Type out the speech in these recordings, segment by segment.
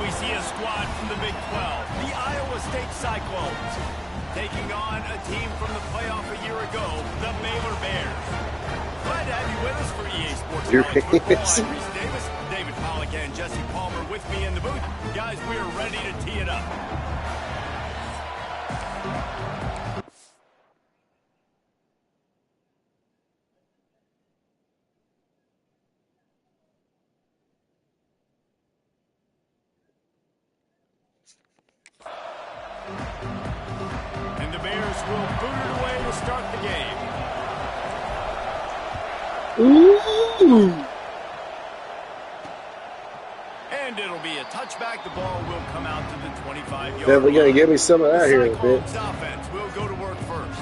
we see a squad from the Big 12, the Iowa State Cyclones, taking on a team from the playoff a year ago, the Baylor Bears. Glad to have you with us for EA Sports College Football. I'm Reese Davis, David Pollack, and Jesse Palmer with me in the booth. Guys, we are ready to tee it up. And the Bears will boot it away to start the game. Ooh. And it'll be a touchback. The ball will come out to the 25-yard line. Definitely got to give me some of that here a bit. Cyclones offense will go to work first.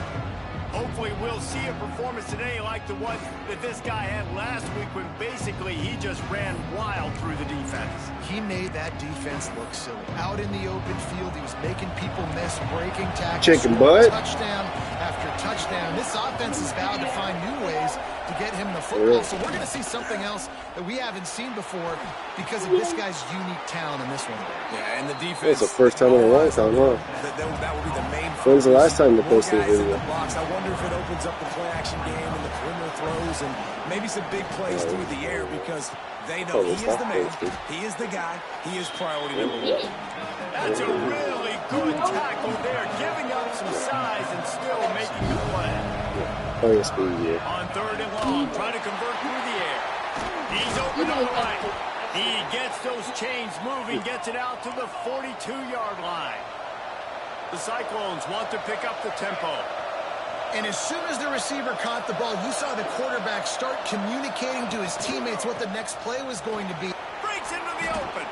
Hopefully we'll see a performance today like the one that this guy had last week when basically he just ran wild through the defense. He made that defense look silly. Out in the open field, he was making people miss, breaking tackles. Chicken butt. Touchdown after touchdown. This offense has vowed to find new ways to get him the football. So we're going to see something else that we haven't seen before because of this guy's unique talent in this one. Yeah, and the defense. It's the first time in a long time, huh? That will be the main. When's the last time they posted a video? I wonder if it opens up the play-action game and the perimeter throws and maybe some big plays through the air because they know he is the man, he is the guy, he is priority number one. That's a really good tackle there, giving up some size and still making the play. Oh, yes, yeah. On 3rd and long, trying to convert through the air. He's open on the right. He gets those chains moving, gets it out to the 42-yard line. The Cyclones want to pick up the tempo. And as soon as the receiver caught the ball, you saw the quarterback start communicating to his teammates what the next play was going to be. Breaks into the open.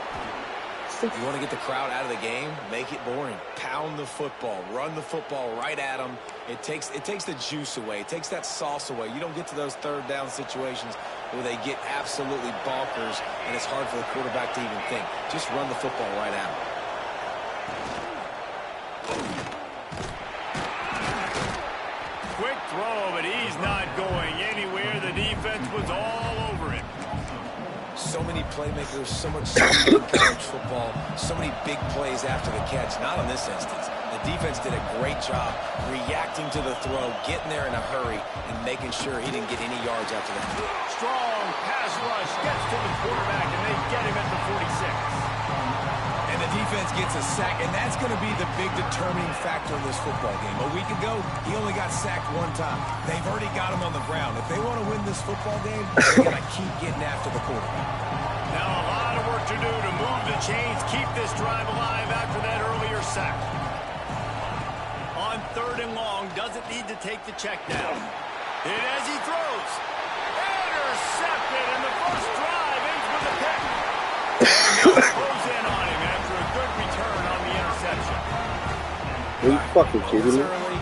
You want to get the crowd out of the game? Make it boring. Pound the football. Run the football right at them. It takes the juice away. It takes that sauce away. You don't get to those third down situations where they get absolutely bonkers, and it's hard for the quarterback to even think. Just run the football right at them. Quick throw, but he's not going anywhere. The defense was all over it. So many playmakers, so much speed in college football, so many big plays after the catch. Not in this instance. The defense did a great job reacting to the throw, getting there in a hurry, and making sure he didn't get any yards after that. Strong pass rush gets to the quarterback, and they get him at the 46. And the defense gets a sack, and that's going to be the big determining factor in this football game. A week ago, he only got sacked one time. They've already got him on the ground. If they want to win this football game, they're going to keep getting after the quarterback. Now a lot of work to do to move the chains, keep this drive alive after that earlier sack. On 3rd and long, doesn't need to take the check down. And as he throws, intercepted, and the first drive ends with a pick. And now throws in on him after a good return on the interception. Are you fucking kidding me? Early,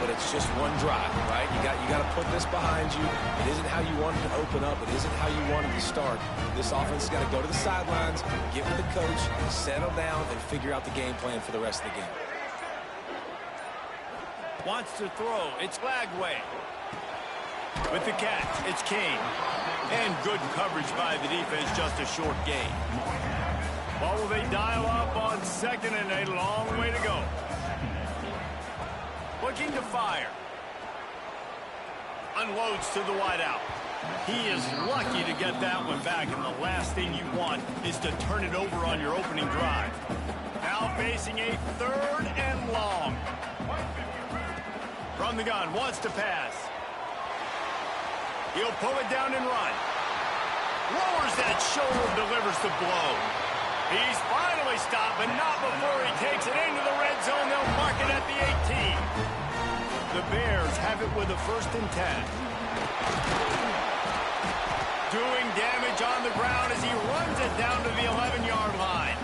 but it's just one drive, right? You got to put this behind you. It isn't how you wanted to open up. It isn't how you wanted to start. This offense has got to go to the sidelines, get with the coach, settle down, and figure out the game plan for the rest of the game. Wants to throw. It's Lagway. With the catch, it's Kane. And good coverage by the defense, just a short gain. Well, will they dial up on 2nd and a long way to go? Looking to fire. Unloads to the wideout. He is lucky to get that one back, and the last thing you want is to turn it over on your opening drive. Now facing a 3rd and long. From the gun, wants to pass. He'll pull it down and run. Lowers that shoulder, delivers the blow. He's finally stopped, but not before he takes it into the red zone. They'll mark it at the 18. The Bears have it with a 1st and 10. Doing damage on the ground as he runs it down to the 11-yard line.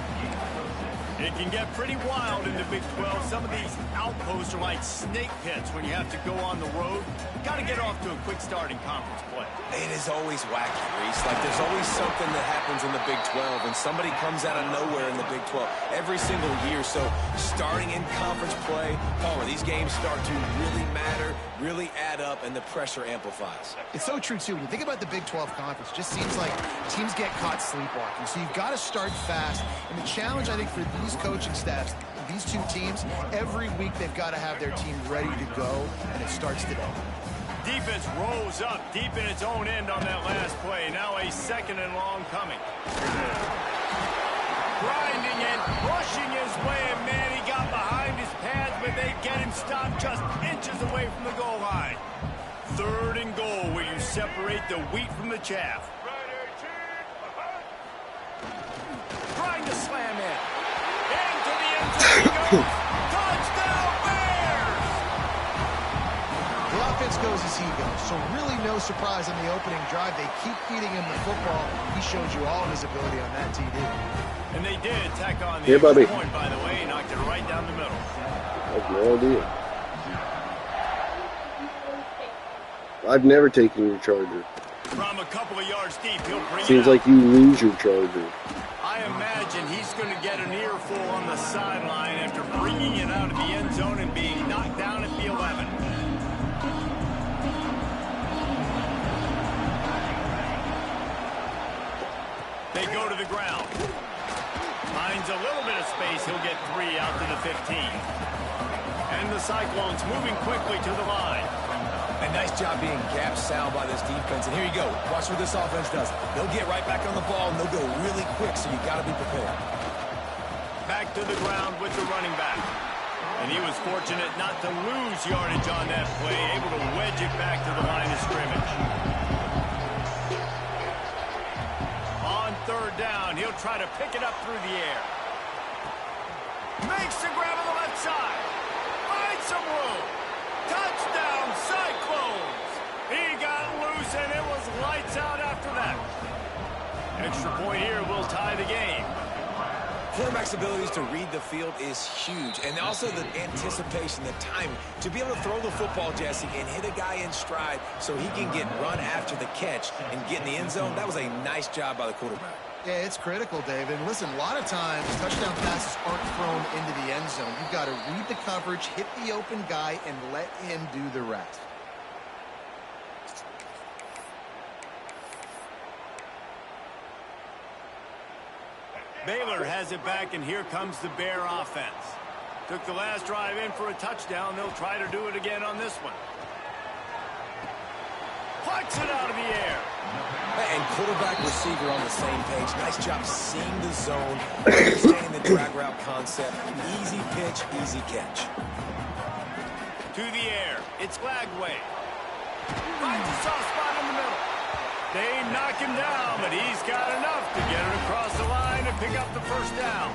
It can get pretty wild in the Big 12. Some of these outposts are like snake pits when you have to go on the road. Got to get off to a quick start in conference play. It is always wacky, Reese. Like, there's always something that happens in the Big 12, and somebody comes out of nowhere in the Big 12 every single year. So starting in conference play, Palmer, these games start to really matter, really add up, and the pressure amplifies. It's so true, too. When you think about the Big 12 conference, it just seems like teams get caught sleepwalking. So you've got to start fast. And the challenge, I think, for these coaching staffs, these two teams, every week they've got to have their team ready to go, and it starts today. Defense rolls up deep in its own end on that last play. Now a 2nd and long coming. Grinding and pushing his way, and man, he got behind his pads, but they get him stopped just inches away from the goal line. 3rd and goal, where you separate the wheat from the chaff. Trying to slam in. Into the end zone he goes. Touchdown, Bears! The offense goes as he goes, so really no surprise on the opening drive. They keep feeding him the football. He showed you all of his ability on that TD. And they did tack on the extra point, by the way, knocked it right down the middle. I have no idea. I've never taken your charger. From a couple of yards deep, he'll bring Seems it like you lose your charger. I imagine he's going to get an earful on the sideline after bringing it out of the end zone and being knocked down at the 11. They go to the ground. Finds a little bit of space. He'll get 3 out to the 15. And the Cyclones moving quickly to the line. A nice job being gap sound by this defense. And here you go. Watch what this offense does. They'll get right back on the ball, and they'll go really quick, so you got to be prepared. Back to the ground with the running back. And he was fortunate not to lose yardage on that play, able to wedge it back to the line of scrimmage. On 3rd down, he'll try to pick it up through the air. Makes the grab on the left side. Finds some room. Touchdown, Cyclones! He got loose, and it was lights out after that. Extra point here will tie the game. Quarterback's abilities to read the field is huge, and also the anticipation, the timing. To be able to throw the football, Jesse, and hit a guy in stride so he can get run after the catch and get in the end zone, that was a nice job by the quarterback. Yeah, it's critical, David. And listen, a lot of times touchdown passes aren't thrown into the end zone. You've got to read the coverage, hit the open guy, and let him do the rest. Baylor has it back, and here comes the Bear offense. Took the last drive in for a touchdown. They'll try to do it again on this one. Plucks it out of the air. And quarterback receiver on the same page. Nice job seeing the zone, understanding the drag route concept. Easy pitch, easy catch. To the air. It's Lagway. Finds a soft spot in the middle. They knock him down, but he's got enough to get it across the line and pick up the 1st down.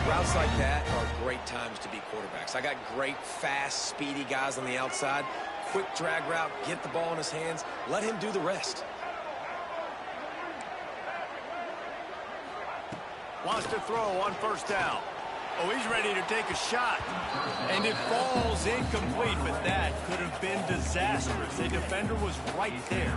Routes like that are great times to be quarterbacks. I got great, fast, speedy guys on the outside. Quick drag route, get the ball in his hands, let him do the rest. Wants to throw on 1st down. Oh, he's ready to take a shot. And it falls incomplete, but that could have been disastrous. The defender was right there.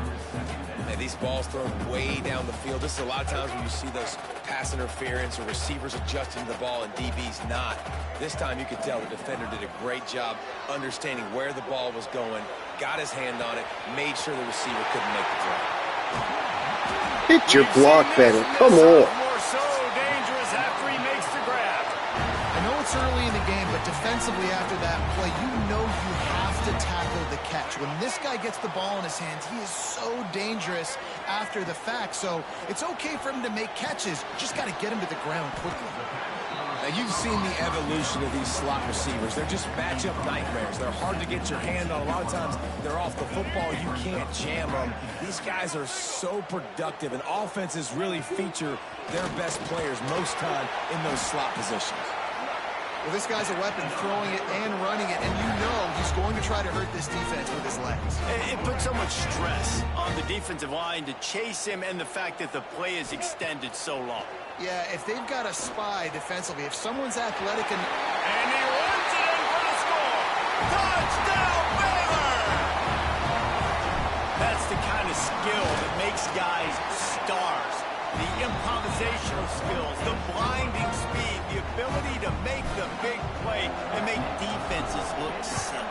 And these balls thrown way down the field. This is a lot of times when you see those pass interference or receivers adjusting to the ball and DB's not. This time you could tell the defender did a great job understanding where the ball was going, got his hand on it, made sure the receiver couldn't make the throw. Hit your block better. Come on. So dangerous after he makes the grab. I know it's early in the game, but defensively after that play, you know you have to tackle the catch. When this guy gets the ball in his hands, he is so dangerous after the fact. So it's okay for him to make catches. You just got to get him to the ground quickly. Now, you've seen the evolution of these slot receivers. They're just matchup nightmares. They're hard to get your hand on. A lot of times, they're off the football. You can't jam them. These guys are so productive, and offenses really feature their best players most time in those slot positions. Well, this guy's a weapon, throwing it and running it, and you know he's going to try to hurt this defense with his legs. It puts so much stress on the defensive line to chase him, and the fact that the play is extended so long. Yeah, if they've got a spy defensively, if someone's athletic and he runs it in for the score. Touchdown, Baylor! That's the kind of skill that makes guys stars. The improvisational skills, the blinding speed, the ability to make the big play and make defenses look silly.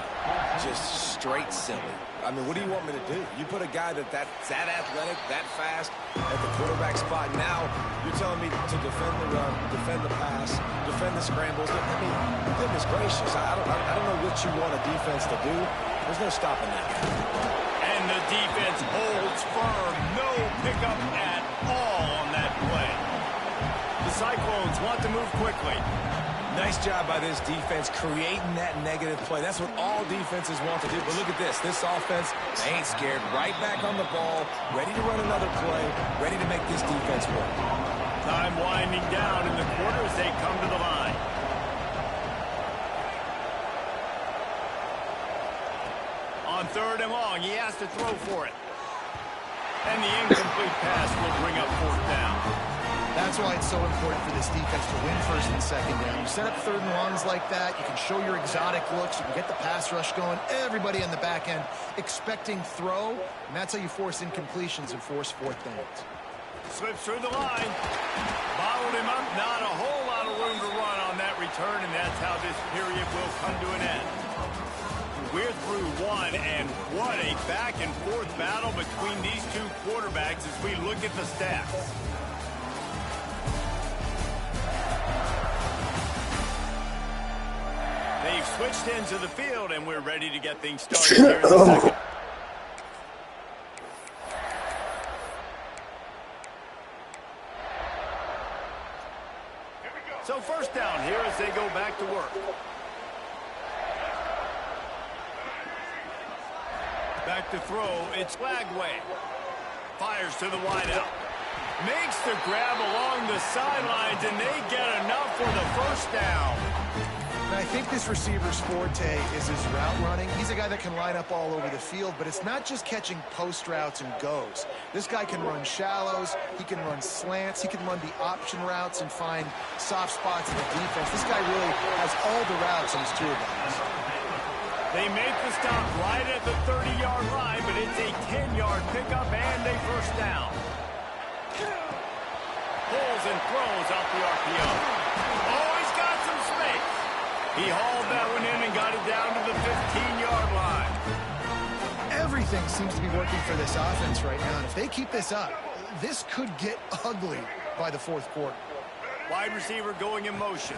Just straight silly. I mean, what do you want me to do? You put a guy that's that athletic, that fast at the quarterback spot. Now you're telling me to defend the run, defend the pass, defend the scrambles. I mean, goodness gracious, I don't know what you want a defense to do. There's no stopping that guy. And the defense holds firm. No pickup at all on that play. The Cyclones want to move quickly. Nice job by this defense creating that negative play. That's what all defenses want to do. But look at this. This offense, they ain't scared. Right back on the ball, ready to run another play, ready to make this defense work. Time winding down in the quarter as they come to the line. On 3rd and long, he has to throw for it. And the incomplete pass will bring up 4th down. that's why it's so important for this defense to win 1st and 2nd down. You set up 3rd and longs like that, you can show your exotic looks, you can get the pass rush going, everybody on the back end expecting throw, and that's how you force incompletions and force 4th downs. Slips through the line. Bottled him up. Not a whole lot of room to run on that return, and that's how this period will come to an end. We're through one, and what a back-and-forth battle between these two quarterbacks as we look at the stats. They've switched into the field, and we're ready to get things started here in the second. So 1st down here as they go back to work. Back to throw, it's Flagway. Fires to the wideout. Makes the grab along the sidelines, and they get enough for the 1st down. And I think this receiver's forte is his route running. He's a guy that can line up all over the field, but it's not just catching post routes and goes. This guy can run shallows, he can run slants, he can run the option routes and find soft spots in the defense. This guy really has all the routes in his toolbox. They make the stop right at the 30-yard line, but it's a 10-yard pickup and a 1st down. Pulls and throws off the RPO. Oh, he's got some space. He hauled that one in and got it down to the 15-yard line. Everything seems to be working for this offense right now, and if they keep this up, this could get ugly by the 4th quarter. Wide receiver going in motion.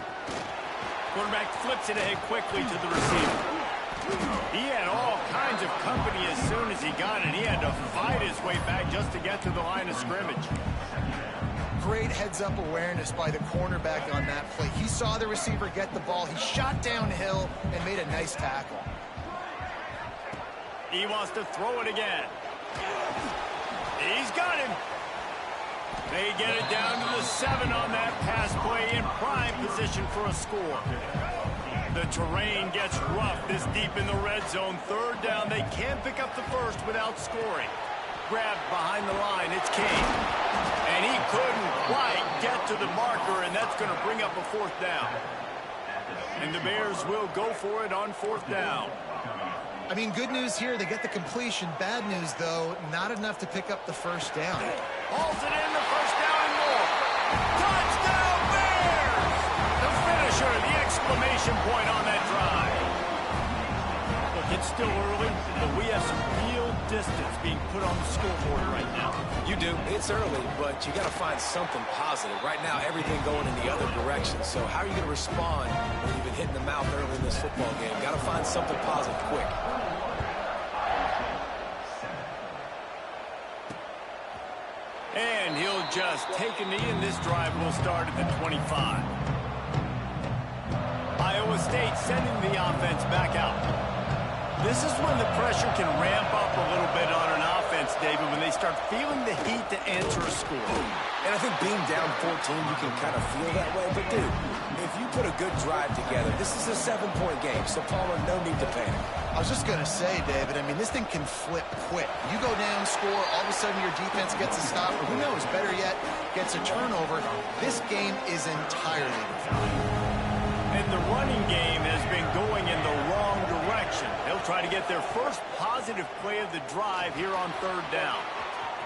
Quarterback flips it ahead quickly to the receiver. He had all kinds of company as soon as he got it. He had to fight his way back just to get to the line of scrimmage. Great heads-up awareness by the cornerback on that play. He saw the receiver get the ball. He shot downhill and made a nice tackle. He wants to throw it again. He's got him. They get it down to the 7 on that pass play in prime position for a score. The terrain gets rough this deep in the red zone. 3rd down, they can't pick up the 1st without scoring. Grabbed behind the line, it's King. And he couldn't quite get to the marker, and that's going to bring up a 4th down. And the Bears will go for it on 4th down. I mean, good news here, they get the completion. Bad news, though, not enough to pick up the 1st down. Hauls it in, the 1st down and more. Touchdown, Bears! The finisher, the exclamation point on that drive. Look, it's still early, but we have some real distance being put on the scoreboard right now. You do. It's early, but you got to find something positive. Right now, everything going in the other direction. So how are you going to respond when you've been hitting the mouth early in this football game? Got to find something positive quick. And he'll just take a knee, and this drive will start at the 25. Iowa State sending the offense back out. This is when the pressure can ramp up a little bit on an offense offense, David, when they start feeling the heat to answer a score. And I think being down 14, you can kind of feel that way. But, dude, if you put a good drive together, this is a 7-point game. So, Palmer, no need to panic. I was just going to say, David, I mean, this thing can flip quick. You go down, score, all of a sudden your defense gets a stop, or who knows, better yet, gets a turnover. This game is entirely different. And the running game has been going in the wrong direction. They'll try to get their first positive play of the drive here on 3rd down.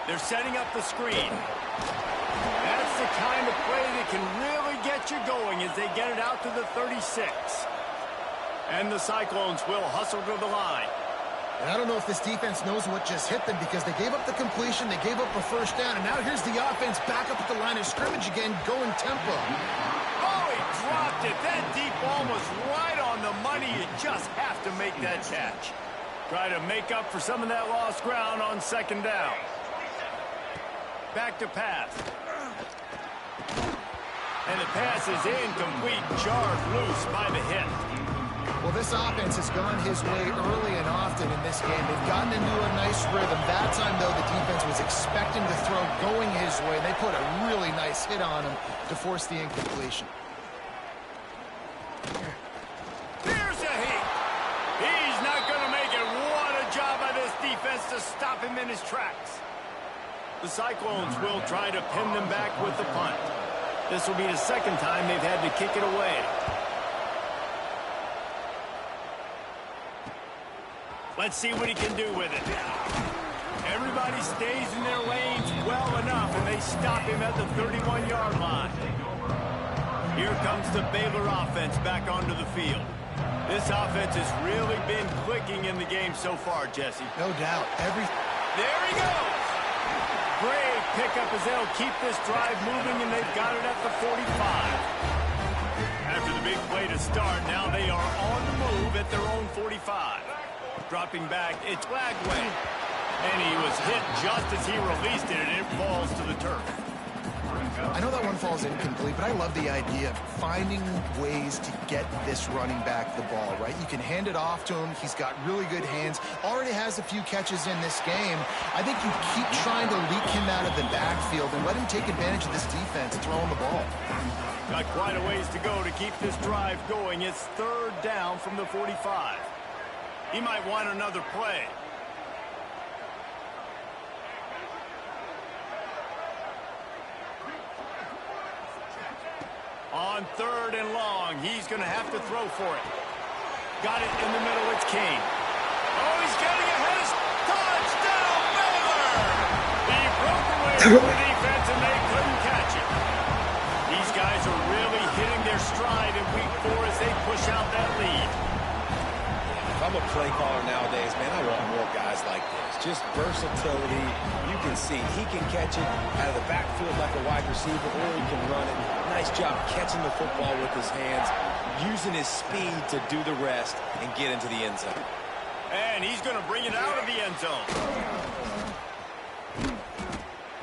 They're setting up the screen. That's the kind of play that can really get you going as they get it out to the 36. And the Cyclones will hustle to the line. And I don't know if this defense knows what just hit them because they gave up the completion, they gave up a 1st down, and now here's the offense back up at the line of scrimmage again, going tempo. Oh, he dropped it. That deep ball was right on the money. You just have to make that catch. Try to make up for some of that lost ground on 2nd down. Back to pass. And the pass is incomplete, jarred loose by the hit. Well, this offense has gone his way early and often in this game. They've gotten into a nice rhythm. That time, though, the defense was expecting the throw going his way. They put a really nice hit on him to force the incompletion. Here's a hit. He's not going to make it. What a job by this defense to stop him in his tracks. The Cyclones will try to pin them back with the punt. This will be the 2nd time they've had to kick it away. Let's see what he can do with it. Everybody stays in their lanes well enough, and they stop him at the 31-yard line. Here comes the Baylor offense back onto the field. This offense has really been clicking in the game so far, Jesse. No doubt. There he goes. Great pickup as they'll keep this drive moving, and they've got it at the 45. After the big play to start, now they are on the move at their own 45. Dropping back, it's Lagway. And he was hit just as he released it, and it falls to the turf. I know that one falls incomplete, but I love the idea of finding ways to get this running back the ball, right? You can hand it off to him. He's got really good hands. Already has a few catches in this game. I think you keep trying to leak him out of the backfield and let him take advantage of this defense throwing the ball. Got quite a ways to go to keep this drive going. It's 3rd down from the 45. He might want another play. On 3rd and long, he's going to have to throw for it. Got it in the middle, it's Kane. Oh, he's getting ahead. Touchdown, Baylor! He broke away from the defense, and they couldn't catch it. These guys are really hitting their stride in week 4 as they push out that lead. If I'm a play caller nowadays, man, I want more guys like this. Just versatility. You can see he can catch it out of the backfield like a wide receiver, or he can run it. Nice job catching the football with his hands, using his speed to do the rest and get into the end zone. And he's going to bring it out of the end zone.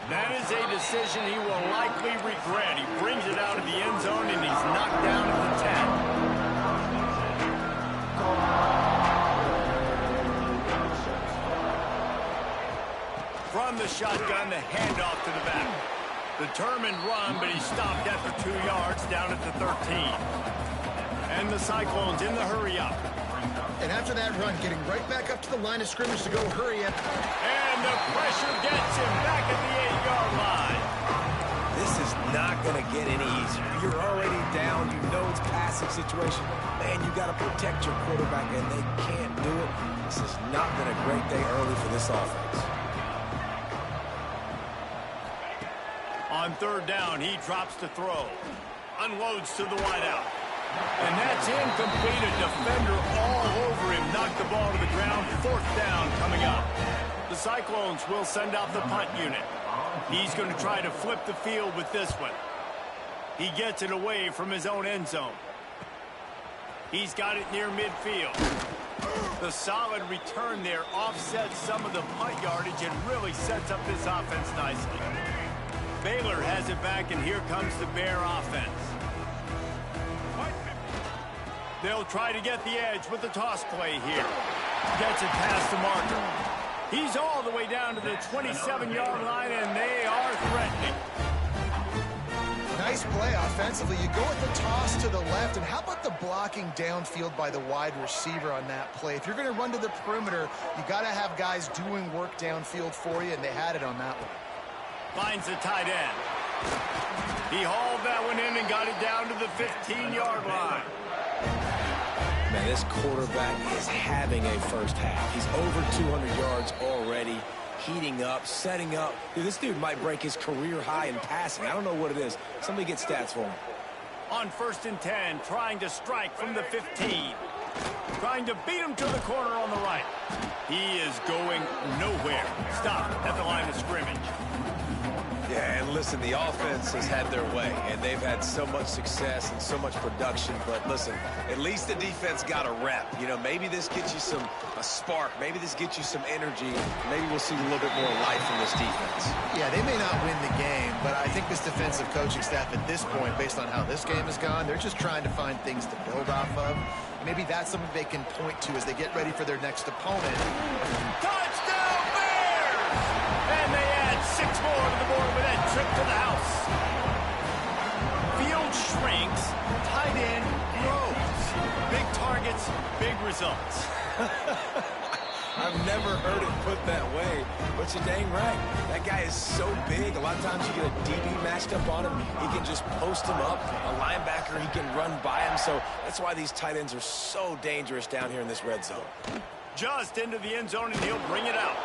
That is a decision he will likely regret. He brings it out of the end zone, and he's knocked down at the 10. From the shotgun, the handoff to the back. Determined run, but he stopped after 2 yards down at the 13. And the Cyclones in the hurry-up. And after that run, getting right back up to the line of scrimmage to go hurry up. And the pressure gets him back at the 8-yard line. This is not going to get any easier. You're already down. You know it's passing situation. Man, you got to protect your quarterback, and they can't do it. This has not been a great day early for this offense. On 3rd down, he drops to throw. Unloads to the wideout. And that's incomplete. A defender all over him. Knocked the ball to the ground. 4th down coming up. The Cyclones will send out the punt unit. He's going to try to flip the field with this one. He gets it away from his own end zone. He's got it near midfield. The solid return there offsets some of the punt yardage and really sets up this offense nicely. Baylor has it back, and here comes the Bear offense. They'll try to get the edge with the toss play here. Gets it past the marker. He's all the way down to the 27-yard line, and they are threatening. Nice play offensively. You go with the toss to the left, and how about the blocking downfield by the wide receiver on that play? If you're going to run to the perimeter, you got to have guys doing work downfield for you, and they had it on that one. Finds the tight end. He hauled that one in and got it down to the 15-yard line. Man, this quarterback is having a first half. He's over 200 yards already, heating up, setting up. Dude, this dude might break his career high in passing. I don't know what it is. Somebody get stats for him. On 1st and 10, trying to strike from the 15. Trying to beat him to the corner on the right. He is going nowhere. Stop at the line of scrimmage. Yeah, and listen, the offense has had their way, and they've had so much success and so much production. But listen, at least the defense got a rep. You know, maybe this gets you a spark. Maybe this gets you some energy. Maybe we'll see a little bit more life from this defense. Yeah, they may not win the game, but I think this defensive coaching staff at this point, based on how this game has gone, they're just trying to find things to build off of. Maybe that's something they can point to as they get ready for their next opponent. Touchdown Bears! And they add 6 more to the board with that trip to the house. Field shrinks, tight end grows. Big targets, big results. I've never heard it put that way, but you're dang right. That guy is so big. A lot of times you get a DB matched up on him. He can just post him up. A linebacker, he can run by him. So that's why these tight ends are so dangerous down here in this red zone. Just into the end zone, and he'll bring it out.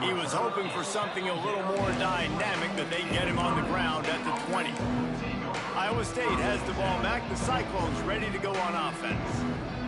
He was hoping for something a little more dynamic, that they get him on the ground at the 20. Iowa State has the ball back. The Cyclones ready to go on offense.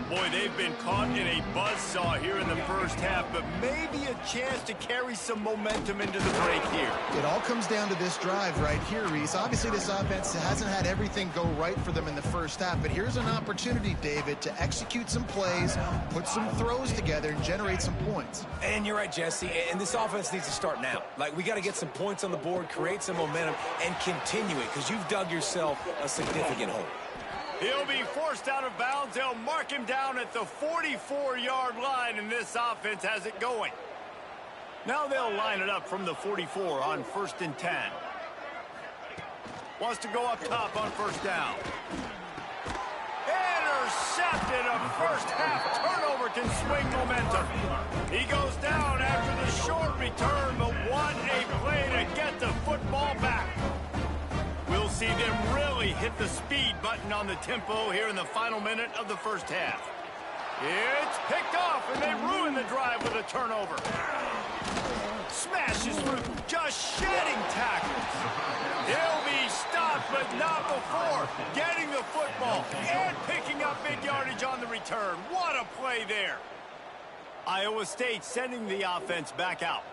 Boy, they've been caught in a buzzsaw here in the first half, but maybe a chance to carry some momentum into the break here. It all comes down to this drive right here, Reese. Obviously, this offense hasn't had everything go right for them in the first half, but here's an opportunity, David, to execute some plays, put some throws together, and generate some points. And you're right, Jesse, and this offense needs to start now. Like, we got to get some points on the board, create some momentum, and continue it, because you've dug yourself a significant hole. He'll be forced out of bounds. They'll mark him down at the 44-yard line, and this offense has it going. Now they'll line it up from the 44 on 1st and 10. Wants to go up top on 1st down. Intercepted. A first half turnover can swing momentum. He goes down after the short return, but what a play to get the football back. We'll see them really hit the speed button on the tempo here in the final minute of the first half. It's picked off, and they ruin the drive with a turnover. Smashes through, just shedding tackles. He'll be stopped, but not before getting the football and picking up big yardage on the return. What a play there. Iowa State sending the offense back out.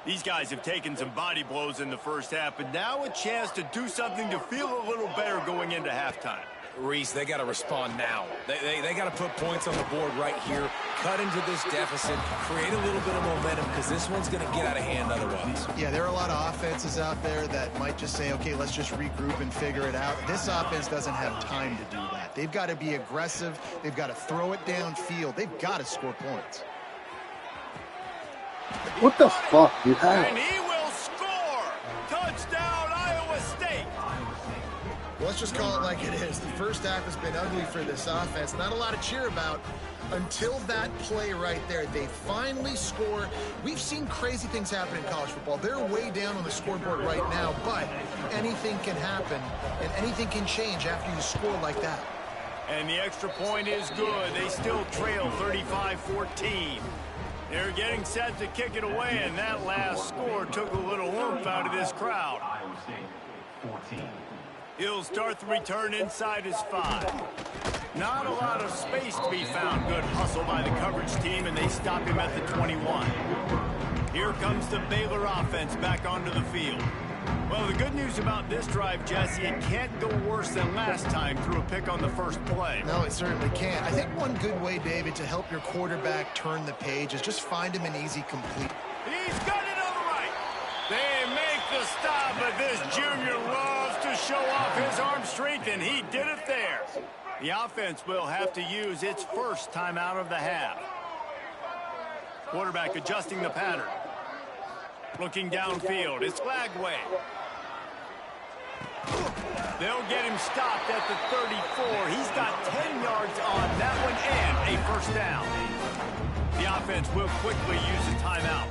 These guys have taken some body blows in the first half, but now a chance to do something to feel a little better going into halftime. Reese, they got to respond now. They got to put points on the board right here, cut into this deficit, create a little bit of momentum, because this one's going to get out of hand otherwise. Yeah, there are a lot of offenses out there that might just say, okay, let's just regroup and figure it out. This offense doesn't have time to do that. They've got to be aggressive. They've got to throw it downfield. They've got to score points. What the fuck, dude? And he will score! Touchdown, Iowa State! Well, let's just call it like it is. The first half has been ugly for this offense. Not a lot to cheer about until that play right there. They finally score. We've seen crazy things happen in college football. They're way down on the scoreboard right now, but anything can happen, and anything can change after you score like that. And the extra point is good. They still trail 35-14. They're getting set to kick it away, and that last score took a little oomph out of this crowd. He'll start the return inside his 5. Not a lot of space to be found. Good hustle by the coverage team, and they stop him at the 21. Here comes the Baylor offense back onto the field. Well, the good news about this drive, Jesse, it can't go worse than last time through a pick on the first play. No, it certainly can't. I think one good way, David, to help your quarterback turn the page is just find him an easy complete. He's got it on the right. They make the stop, but this junior loves to show off his arm strength, and he did it there. The offense will have to use its first timeout of the half. Quarterback adjusting the pattern. Looking downfield. It's Flagway. They'll get him stopped at the 34. He's got 10 yards on that one and a first down. The offense will quickly use a timeout.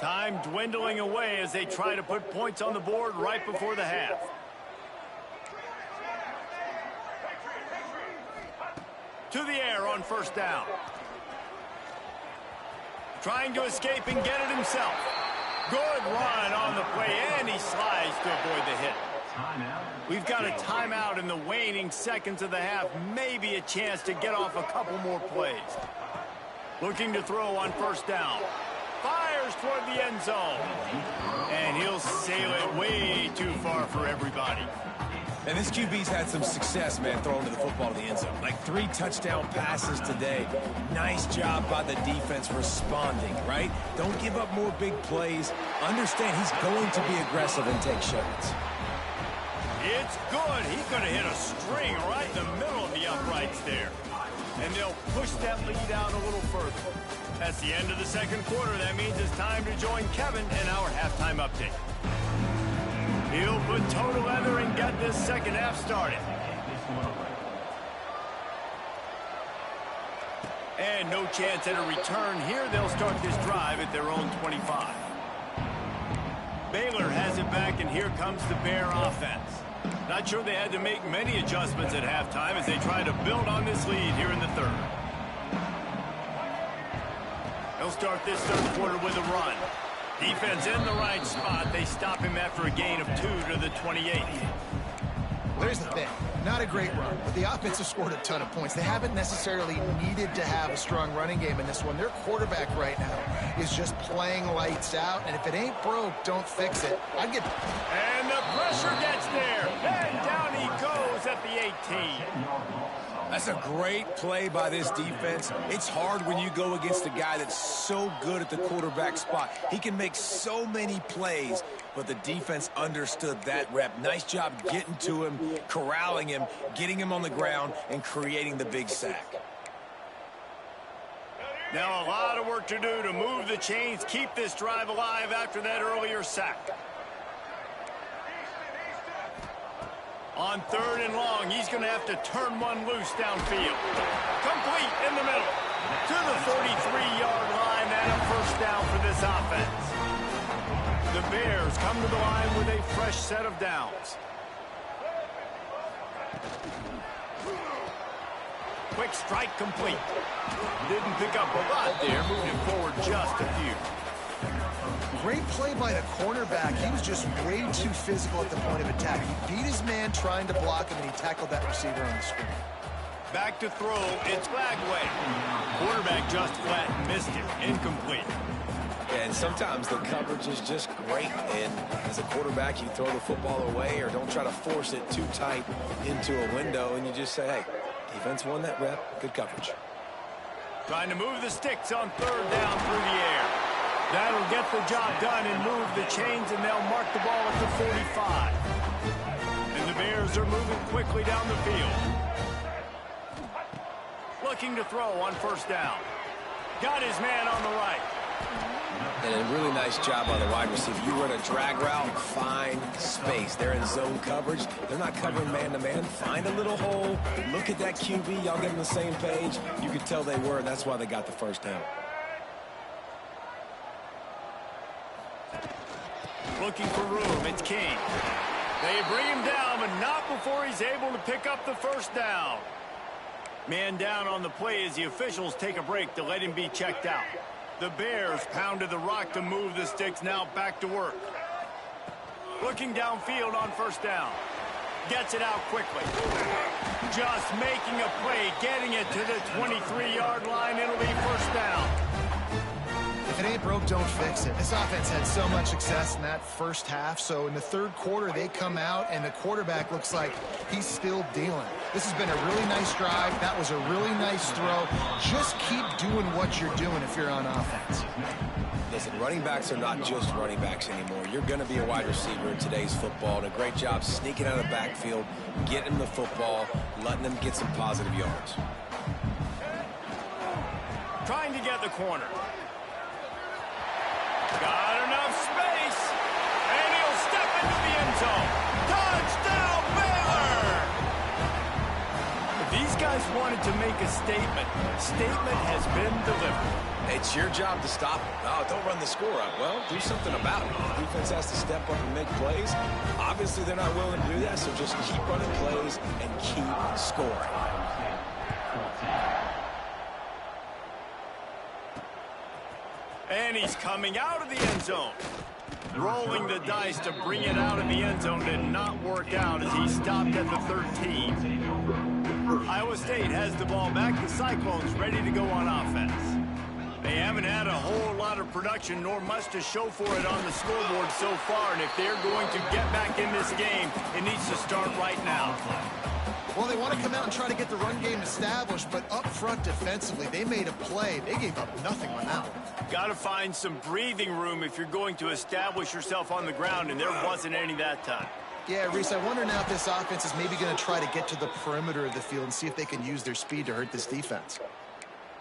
Time dwindling away as they try to put points on the board right before the half. To the air on first down. Trying to escape and get it himself. Good run on the play, and he slides to avoid the hit. We've got a timeout in the waning seconds of the half. Maybe a chance to get off a couple more plays. Looking to throw on first down. Fires toward the end zone. And he'll sail it way too far for everybody. And this QB's had some success, man, throwing to the football to the end zone. Like 3 touchdown passes today. Nice job by the defense responding, right? Don't give up more big plays. Understand he's going to be aggressive and take shots. It's good. He could have hit a string right in the middle of the uprights there. And they'll push that lead out a little further. That's the end of the second quarter. That means it's time to join Kevin in our halftime update. He'll put toe together and get this second half started. And no chance at a return here. They'll start this drive at their own 25. Baylor has it back, and here comes the Bear offense. Not sure they had to make many adjustments at halftime as they try to build on this lead here in the third. They'll start this third quarter with a run. Defense in the right spot. They stop him after a gain of 2 to the 28. There's the thing. Not a great run, but the offense has scored a ton of points. They haven't necessarily needed to have a strong running game in this one. Their quarterback right now is just playing lights out, and if it ain't broke, don't fix it. I'd get... And the pressure gets there. And down he goes at the 18. That's a great play by this defense. It's hard when you go against a guy that's so good at the quarterback spot. He can make so many plays, but the defense understood that rep. Nice job getting to him, corralling him, getting him on the ground, and creating the big sack. Now a lot of work to do to move the chains, keep this drive alive after that earlier sack. On third and long, he's going to have to turn one loose downfield. Complete in the middle. To the 43-yard line, and a first down for this offense. The Bears come to the line with a fresh set of downs. Quick strike complete. Didn't pick up a lot there, moving forward just a few. Great play by the cornerback. He was just way too physical at the point of attack. He beat his man trying to block him, and he tackled that receiver on the screen. Back to throw, it's Flagway. Quarterback just flat missed it. Incomplete. And sometimes the coverage is just great. And as a quarterback, you throw the football away or don't try to force it too tight into a window, and you just say, hey, defense won that rep. Good coverage. Trying to move the sticks on third down through the air. That'll get the job done and move the chains, and they'll mark the ball at the 45. And the Bears are moving quickly down the field. Looking to throw on first down. Got his man on the right. And a really nice job by the wide receiver. You run a drag route, find space. They're in zone coverage. They're not covering man-to-man. Find a little hole. Look at that QB. Y'all get on the same page. You could tell they were, and that's why they got the first down. Looking for room, it's King. They bring him down, but not before he's able to pick up the first down. Man down on the play as the officials take a break to let him be checked out. The Bears pounded the rock to move the sticks, now back to work. Looking downfield on first down. Gets it out quickly. Just making a play, getting it to the 23-yard line. It'll be first down. If it ain't broke, don't fix it. This offense had so much success in that first half, so in the third quarter, they come out, and the quarterback looks like he's still dealing. This has been a really nice drive. That was a really nice throw. Just keep doing what you're doing if you're on offense. Listen, running backs are not just running backs anymore. You're going to be a wide receiver in today's football. And a great job sneaking out of the backfield, getting the football, letting them get some positive yards. Trying to get the corner. Got enough space. And he'll step into the end zone. Touchdown, Baylor! If these guys wanted to make a statement has been delivered. It's your job to stop it. Oh, don't run the score up. Well, do something about it. The defense has to step up and make plays. Obviously, they're not willing to do that, so just keep running plays and keep scoring. And he's coming out of the end zone. Rolling the dice to bring it out of the end zone did not work out as he stopped at the 13. Iowa State has the ball back. The Cyclones ready to go on offense. They haven't had a whole lot of production nor much to show for it on the scoreboard so far. And if they're going to get back in this game, it needs to start right now. Well, they want to come out and try to get the run game established, but up front defensively, they made a play. They gave up nothing on that one. Got to find some breathing room if you're going to establish yourself on the ground, and there wasn't any that time. Yeah, Reese, I wonder now if this offense is maybe going to try to get to the perimeter of the field and see if they can use their speed to hurt this defense.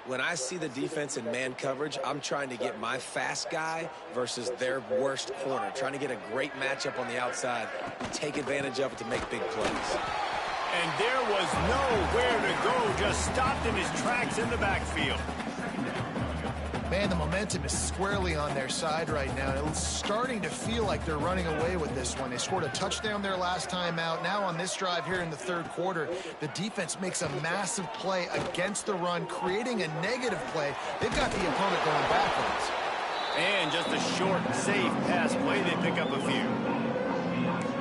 When I see the defense in man coverage, I'm trying to get my fast guy versus their worst corner, trying to get a great matchup on the outside and take advantage of it to make big plays. And there was nowhere to go, just stopped in his tracks in the backfield. Man, the momentum is squarely on their side right now. It's starting to feel like they're running away with this one. They scored a touchdown their last time out. Now on this drive here in the third quarter, the defense makes a massive play against the run, creating a negative play. They've got the opponent going backwards. And just a short, safe pass play, they pick up a few.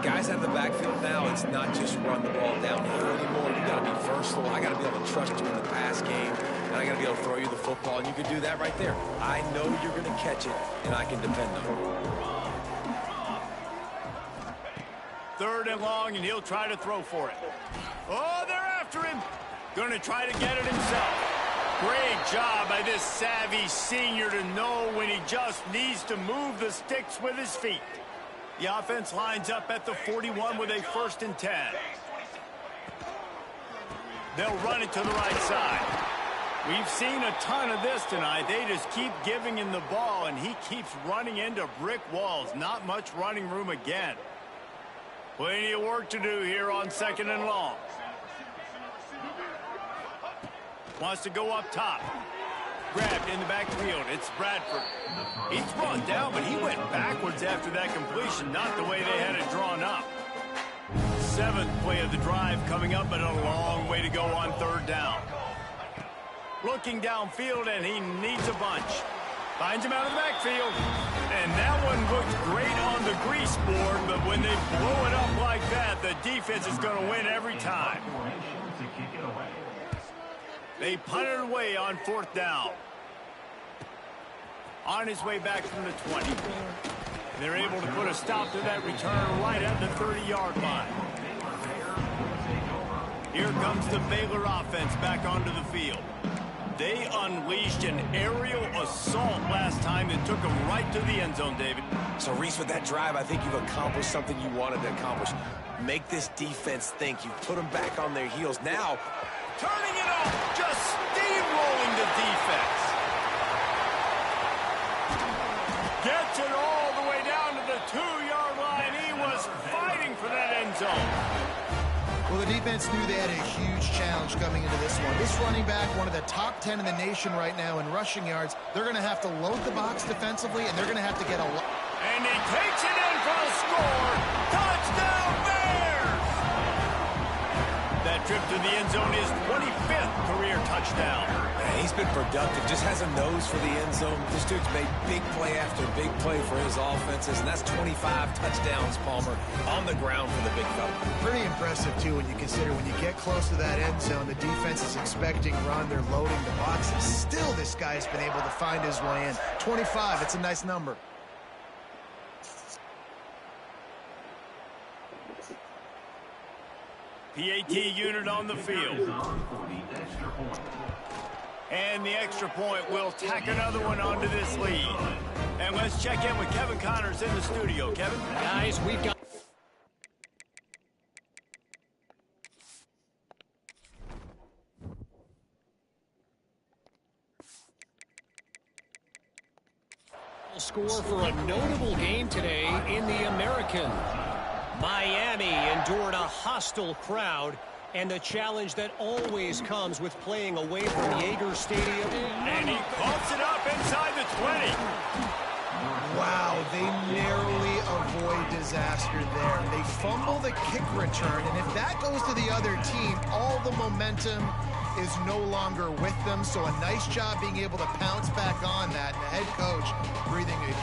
Guys out of the backfield now, it's not just run the ball downhill anymore. You got to be versatile. I got to be able to trust you in the pass game, and I got to be able to throw you the football, and you can do that right there. I know you're going to catch it, and I can depend on it. 3rd and long, and he'll try to throw for it. Oh, they're after him. Going to try to get it himself. Great job by this savvy senior to know when he just needs to move the sticks with his feet. The offense lines up at the 41 with a 1st and 10. They'll run it to the right side. We've seen a ton of this tonight. They just keep giving him the ball, and he keeps running into brick walls. Not much running room again. Plenty of work to do here on 2nd and long. Wants to go up top. Grabbed in the backfield. It's Bradford. He's brought down, but he went backwards after that completion, not the way they had it drawn up. 7th play of the drive coming up, but a long way to go on 3rd down. Looking downfield, and he needs a bunch. Finds him out of the backfield. And that one looked great on the grease board, but when they blow it up like that, the defense is going to win every time. They punt it away on 4th down. On his way back from the 20. They're able to put a stop to that return right at the 30-yard line. Here comes the Baylor offense back onto the field. They unleashed an aerial assault last time that took them right to the end zone, David. So, Reese, with that drive, I think you've accomplished something you wanted to accomplish. Make this defense think. You put them back on their heels. Now, turning it off, just steamrolling the defense. Gets it all the way down to the 2-yard line. He was fighting for that end zone. Well, the defense knew they had a huge challenge coming into this one. This running back, one of the top 10 in the nation right now in rushing yards. They're going to have to load the box defensively, and they're going to have to get a lot. And he takes it in for the score. Touchdown, Bears! That trip to the end zone is 25th career touchdown. Man, he's been productive, just has a nose for the end zone. This dude's made big play after big play for his offenses, and that's 25 touchdowns, Palmer, on the ground for the big fella. Pretty impressive, too, when you consider when you get close to that end zone, the defense is expecting run, they're loading the boxes. Still, this guy's been able to find his way in. 25, it's a nice number. PAT unit on the field. And the extra point will tack another one onto this lead. And let's check in with Kevin Connors in the studio. Kevin? Guys, we've got... score for a notable game today in the American. Miami endured a hostile crowd and the challenge that always comes with playing away from Yager Stadium. And he pumps it up inside the 20. Wow, they narrowly avoid disaster there. They fumble the kick return, and if that goes to the other team, all the momentum is no longer with them. So a nice job being able to pounce back on that, and the head coach breathing a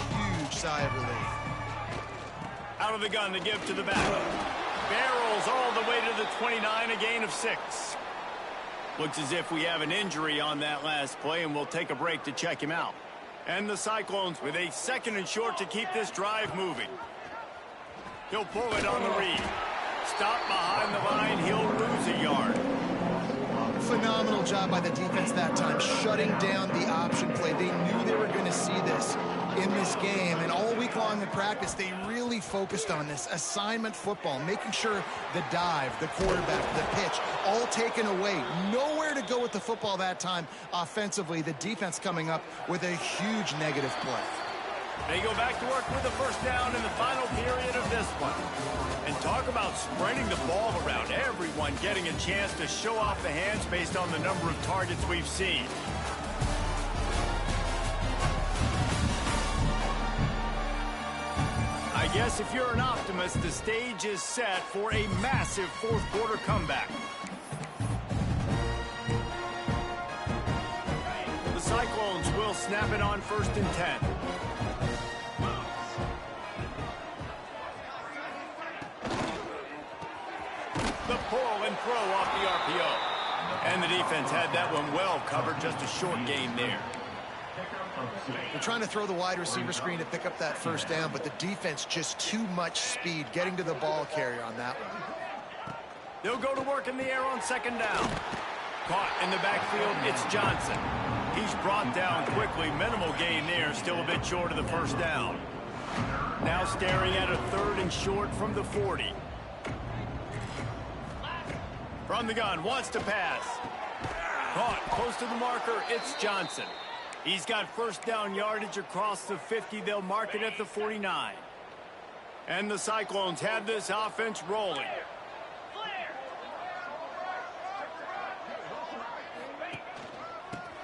huge sigh of relief. Out of the gun to give to the back. Barrels all the way to the 29, a gain of 6. Looks as if we have an injury on that last play, and we'll take a break to check him out. And the Cyclones with a 2nd and short to keep this drive moving. He'll pull it on the read. Stop behind the line, he'll lose a yard. Phenomenal job by the defense that time, shutting down the option play. They knew they were going to see this in this game, and all week long in practice, they really focused on this assignment football, making sure the dive, the quarterback, the pitch, all taken away. Nowhere to go with the football that time offensively. The defense coming up with a huge negative play. They go back to work with the first down in the final period of this one. And talk about spreading the ball around. Everyone getting a chance to show off the hands based on the number of targets we've seen. I guess if you're an optimist, the stage is set for a massive fourth quarter comeback. The Cyclones will snap it on 1st and 10. The pull and throw off the RPO. And the defense had that one well covered, just a short gain there. They're trying to throw the wide receiver screen to pick up that first down, but the defense just too much speed getting to the ball carrier on that one. They'll go to work in the air on 2nd down. Caught in the backfield, it's Johnson. He's brought down quickly, minimal gain there, still a bit short of the first down. Now staring at a 3rd and short from the 40. From the gun, wants to pass. Caught close to the marker, it's Johnson. He's got first down yardage across the 50. They'll mark it at the 49. And the Cyclones have this offense rolling.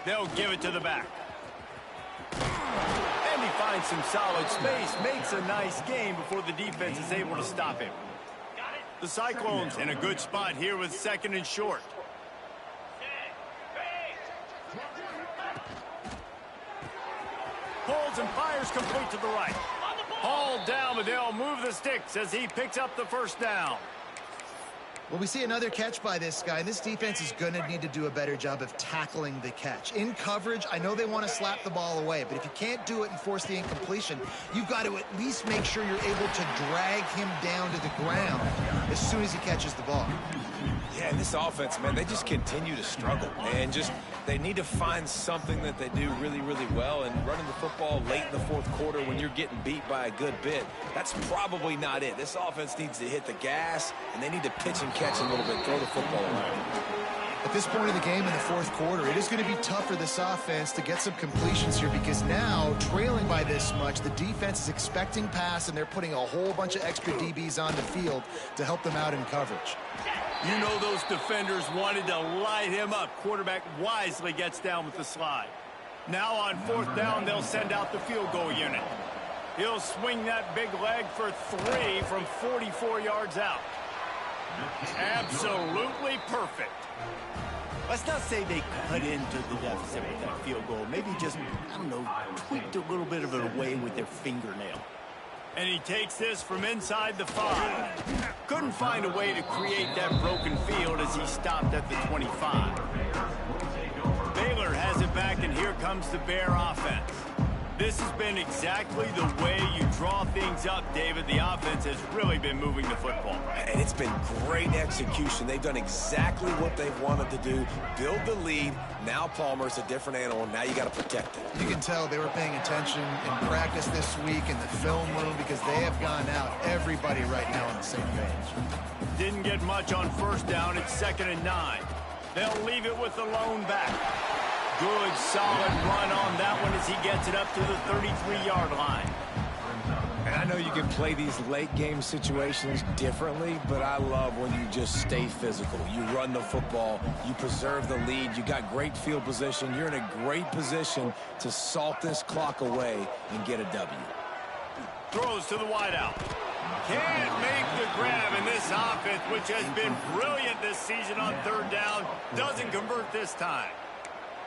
They'll give it to the back. And he finds some solid space, makes a nice gain before the defense is able to stop him. The Cyclones in a good spot here with 2nd and short. Pulls and fires complete to the right. Hauled down, but they'll move the sticks as he picks up the first down. Well, we see another catch by this guy. This defense is going to need to do a better job of tackling the catch. In coverage, I know they want to slap the ball away, but if you can't do it and force the incompletion, you've got to at least make sure you're able to drag him down to the ground as soon as he catches the ball. Yeah, and this offense, man, they just continue to struggle. And they need to find something that they do really, really well. And running the football late in the fourth quarter when you're getting beat by a good bit, that's probably not it. This offense needs to hit the gas, and they need to pitch and catch a little bit, throw the football around. At this point of the game in the fourth quarter, it is going to be tough for this offense to get some completions here because now, trailing by this much, the defense is expecting pass, and they're putting a whole bunch of extra DBs on the field to help them out in coverage. You know those defenders wanted to light him up. Quarterback wisely gets down with the slide. Now on 4th down, they'll send out the field goal unit. He'll swing that big leg for 3 from 44 yards out. Absolutely perfect. Let's not say they cut into the deficit with that field goal. Maybe just, I don't know, tweaked a little bit of it away with their fingernail. And he takes this from inside the 5. Couldn't find a way to create that broken field as he stopped at the 25. Baylor has it back, and here comes the Bear offense. This has been exactly the way you draw things up, David. The offense has really been moving the football. And it's been great execution. They've done exactly what they've wanted to do. Build the lead. Now Palmer's a different animal. Now you got to protect it. You can tell they were paying attention in practice this week in the film room because they have gone out, everybody right now on the same page. Didn't get much on first down. It's 2nd and 9. They'll leave it with the lone back. Good, solid run on that one as he gets it up to the 33-yard line. And I know you can play these late game situations differently, but I love when you just stay physical. You run the football, you preserve the lead, you got great field position. You're in a great position to salt this clock away and get a W. Throws to the wideout. Can't make the grab, in this offense, which has been brilliant this season on 3rd down, doesn't convert this time.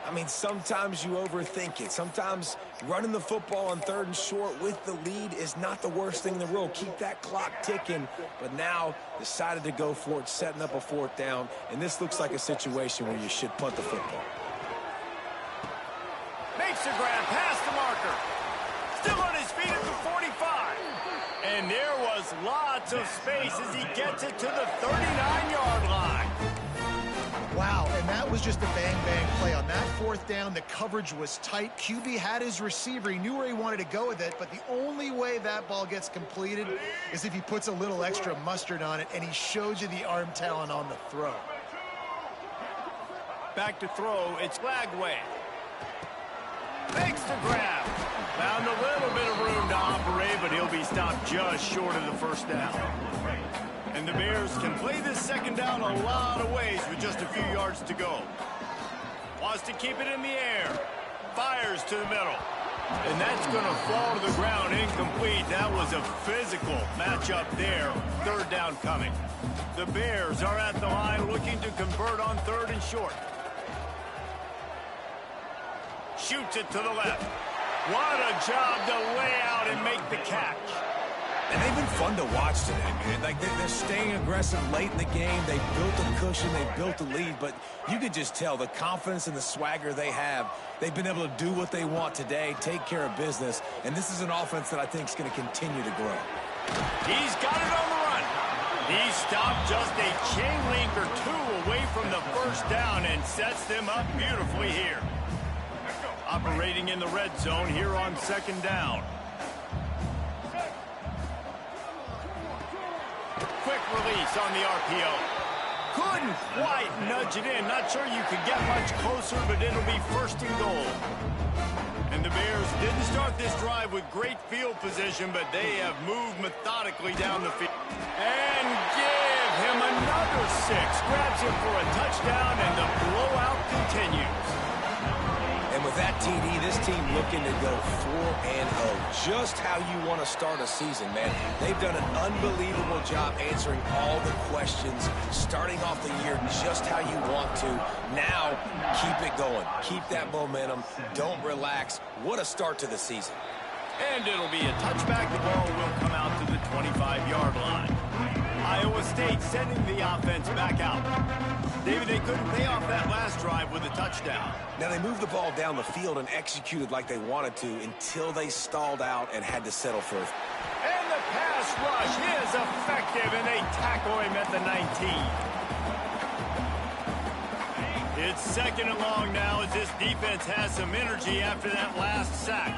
I mean, sometimes you overthink it. Sometimes running the football on 3rd and short with the lead is not the worst thing in the world. Keep that clock ticking. But now decided to go for it, setting up a 4th down. And this looks like a situation where you should punt the football. Makes the grab past the marker. Still on his feet at the 45. And there was lots of space as he gets it to the 39-yard line. Wow, and that was just a bang-bang play. On that 4th down, the coverage was tight. QB had his receiver. He knew where he wanted to go with it, but the only way that ball gets completed is if he puts a little extra mustard on it, and he shows you the arm talent on the throw. Back to throw, it's Flagway. Makes the grab. Found a little bit of room to operate, but he'll be stopped just short of the 1st down. And the Bears can play this 2nd down a lot of ways with just a few yards to go. Wants to keep it in the air. Fires to the middle. And that's going to fall to the ground incomplete. That was a physical matchup there. 3rd down coming. The Bears are at the line looking to convert on 3rd and short. Shoots it to the left. What a job to lay out and make the catch. And they've been fun to watch today, man. Like, they're staying aggressive late in the game. They built a cushion. They built a lead. But you could just tell the confidence and the swagger they have. They've been able to do what they want today, take care of business. And this is an offense that I think is going to continue to grow. He's got it on the run. He stopped just a chain link or 2 away from the 1st down and sets them up beautifully here. Operating in the red zone here on 2nd down. Quick release on the RPO. Couldn't quite nudge it in. Not sure you could get much closer, but it'll be 1st and goal. And the Bears didn't start this drive with great field position, but they have moved methodically down the field. And give him another 6. Grabs him for a touchdown, and the blowout continues. And with that TD, this team looking to go 4-0. Just how you want to start a season, man. They've done an unbelievable job answering all the questions, starting off the year just how you want to. Now, keep it going. Keep that momentum. Don't relax. What a start to the season. And it'll be a touchback. The ball will come out to the 25-yard line. Iowa State sending the offense back out. David, they couldn't pay off that last drive with a touchdown. Now, they moved the ball down the field and executed like they wanted to until they stalled out and had to settle for it. And the pass rush is effective, and they tackle him at the 19. It's 2nd and long now as this defense has some energy after that last sack.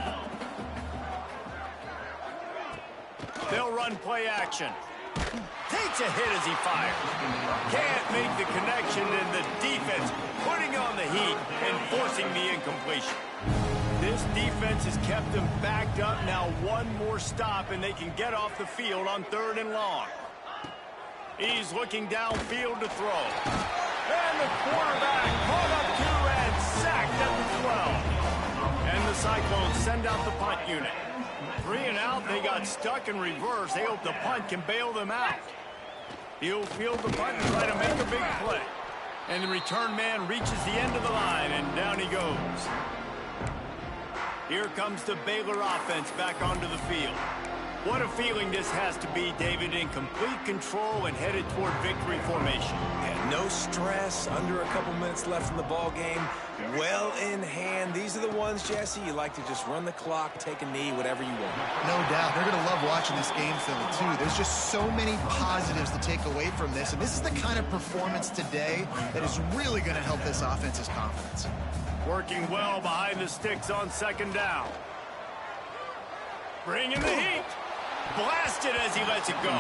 They'll run play action. Takes a hit as he fires. Can't make the connection, and the defense putting on the heat and forcing the incompletion. This defense has kept them backed up. Now 1 more stop, and they can get off the field on 3rd and long. He's looking downfield to throw. And the quarterback caught up to and sacked at the 12. And the Cyclones send out the punt unit. 3 and out, they got stuck in reverse. They hope the punt can bail them out. He'll field the punt and try to make a big play. And the return man reaches the end of the line, and down he goes. Here comes the Baylor offense back onto the field. What a feeling this has to be, David, in complete control and headed toward victory formation. Yeah, no stress, under a couple minutes left in the ball game, well in hand. These are the ones, Jesse, you like to just run the clock, take a knee, whatever you want. No doubt. They're going to love watching this game film, too. There's just so many positives to take away from this, and this is the kind of performance today that is really going to help this offense's confidence. Working well behind the sticks on second down. Bringing the heat. Blasted as he lets it go.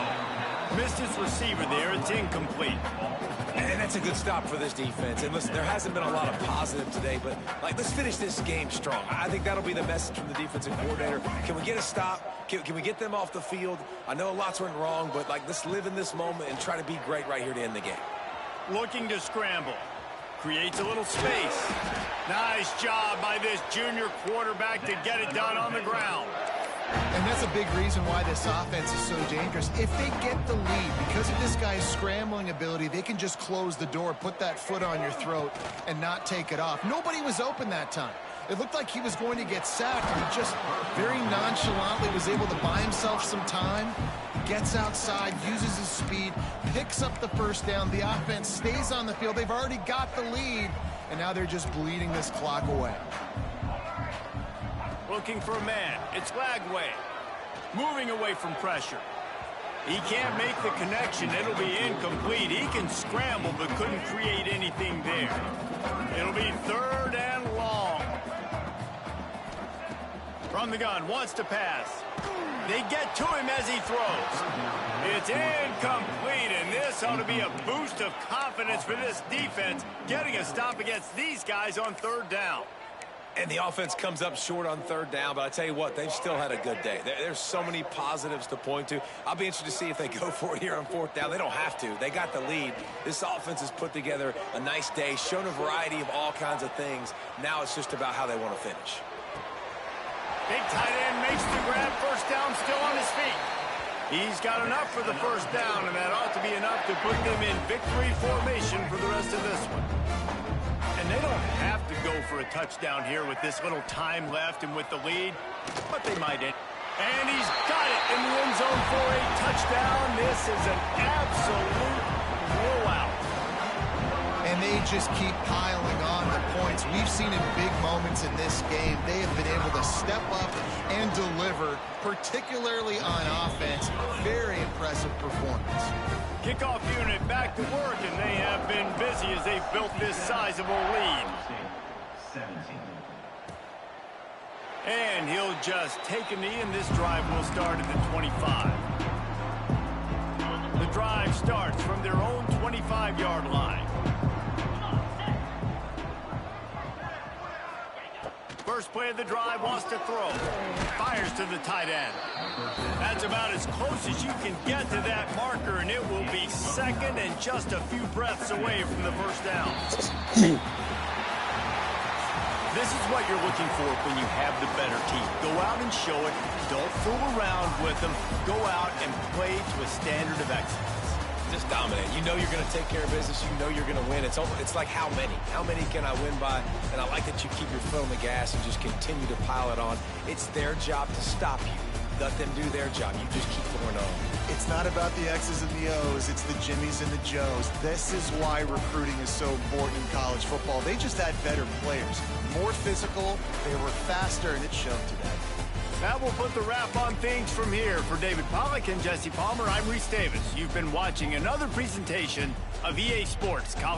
Missed his receiver there. It's incomplete. And that's a good stop for this defense. And listen, there hasn't been a lot of positive today, but let's finish this game strong. I think that'll be the message from the defensive coordinator. Can we get a stop? Can we get them off the field? I know lots went wrong, but let's live in this moment and try to be great right here to end the game. Looking to scramble. Creates a little space. Nice job by this junior quarterback to get it done on the ground. And that's a big reason why this offense is so dangerous. If they get the lead, because of this guy's scrambling ability, they can just close the door, put that foot on your throat, and not take it off. Nobody was open that time. It looked like he was going to get sacked, and he just very nonchalantly was able to buy himself some time. He gets outside, uses his speed, picks up the first down. The offense stays on the field. They've already got the lead, and now they're just bleeding this clock away. Looking for a man. It's Lagway. Moving away from pressure. He can't make the connection. It'll be incomplete. He can scramble, but couldn't create anything there. It'll be third and long. From the gun, wants to pass. They get to him as he throws. It's incomplete, and this ought to be a boost of confidence for this defense, getting a stop against these guys on third down. And the offense comes up short on third down, but I tell you what, they've still had a good day. There's so many positives to point to. I'll be interested to see if they go for it here on fourth down. They don't have to. They got the lead. This offense has put together a nice day, shown a variety of all kinds of things. Now it's just about how they want to finish. Big tight end makes the grab. First down, still on his feet. He's got enough for the first down, and that ought to be enough to put them in victory formation for the rest of this one. And they don't have to go for a touchdown here with this little time left and with the lead, but they might. And he's got it in the end zone for a touchdown. This is an absolute blowout. And they just keep piling on the points. We've seen in big moments in this game, they have been able to step up and deliver, particularly on offense. Very impressive performance. Kickoff unit back to work, and they have been busy as they've built this sizable lead. And he'll just take a knee, and this drive will start at the 25. The drive starts from their own 25-yard line. First play of the drive, wants to throw. Fires to the tight end. That's about as close as you can get to that marker, and it will be second and just a few breaths away from the first down. This is what you're looking for when you have the better team. Go out and show it. Don't fool around with them. Go out and play to a standard of excellence. Just dominate. You know you're going to take care of business. You know you're going to win. It's like how many? How many can I win by? And I like that you keep your foot on the gas and just continue to pile it on. It's their job to stop you. Let them do their job. You just keep going on. It's not about the X's and the O's. It's the Jimmies and the Joes. This is why recruiting is so important in college football. They just had better players. More physical. They were faster, and it showed today. That will put the wrap on things from here. For David Pollack and Jesse Palmer, I'm Reese Davis. You've been watching another presentation of EA Sports College.